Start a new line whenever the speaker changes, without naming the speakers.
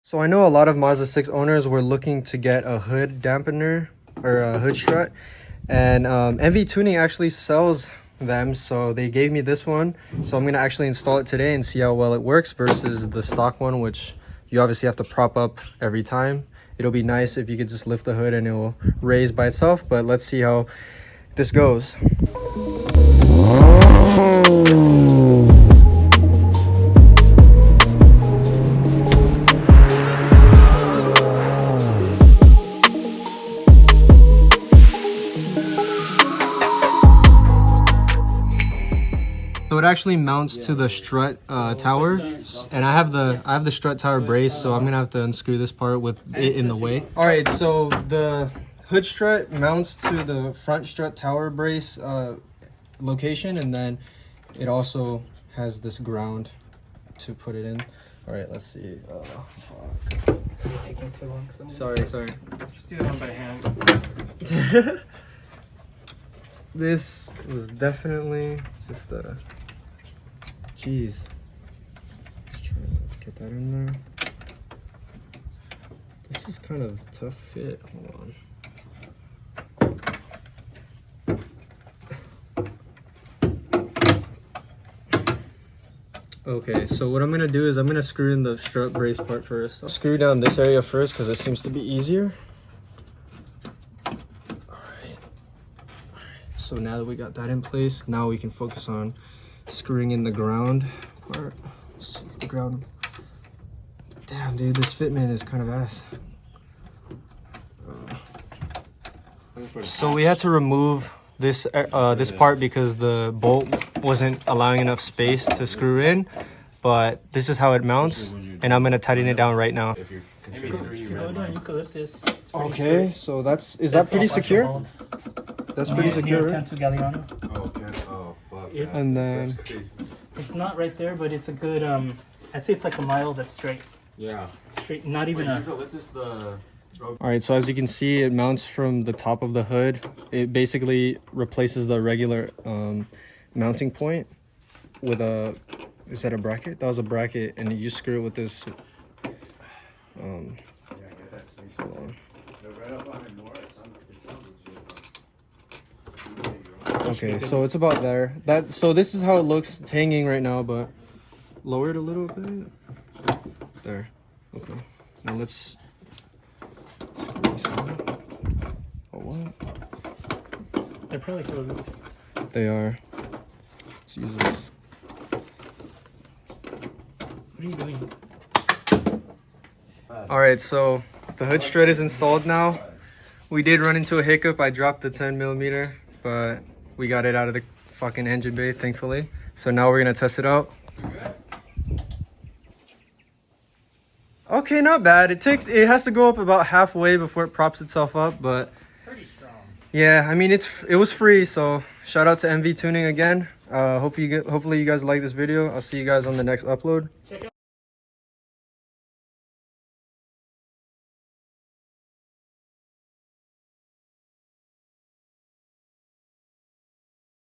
So I know a lot of Mazda 6 owners were looking to get a hood dampener or a hood strut, and MV Tuning actually sells them, so they gave me this one. So I'm gonna actually install it today and see how well it works versus the stock one, which you obviously have to prop up every time. It'll be nice if you could just lift the hood and it will raise by itself, but let's see how this goes. So it actually mounts to the strut tower, and I have the strut tower brace, so I'm gonna have to unscrew this part with it in the way. All right, so the hood strut mounts to the front strut tower brace location, and then it also has this ground to put it in. All right, let's see. Oh, fuck.
Taking too long.
Sorry.
Just do it one by hand.
This was definitely just a... Jeez. Let's try to get that in there. This is kind of a tough fit. Hold on. Okay, so what I'm gonna do is I'm gonna screw in the strut brace part first. I'll screw down this area first because it seems to be easier. Alright. So now that we got that in place, now we can focus on screwing in the ground part. Let's see the ground. Damn, dude, this fitment is kind of ass. So we had to remove this this part because the bolt wasn't allowing enough space to screw in, but this is how it mounts, and I'm gonna tighten it down right now. Okay, so is that pretty secure? That's pretty secure, right?
Oh, fuck.
And then
It's not right there, but it's a good, I'd say it's like a mile that's straight.
Yeah.
Straight, not even a...
all right, so as you can see, it mounts from the top of the hood. It basically replaces the regular mounting point with a, is that a bracket? That was a bracket, and you just screw it with this. Hold on. Okay, so it's about there. So this is how it looks. It's hanging right now, but lower it a little bit. There. Okay. Now let's screw this in. Oh, what?
They're probably Coilovers.
They are. Let's use this.
What are you doing?
Alright, so the hood strut is installed now. We did run into a hiccup. I dropped the 10mm, but we got it out of the fucking engine bay, thankfully. So now we're gonna test it out. Okay, not bad. It has to go up about halfway before it props itself up, but
Pretty strong.
yeah, I mean it was free, so shout out to MV Tuning again. Hopefully you guys like this video. I'll see you guys on the next upload.
Check out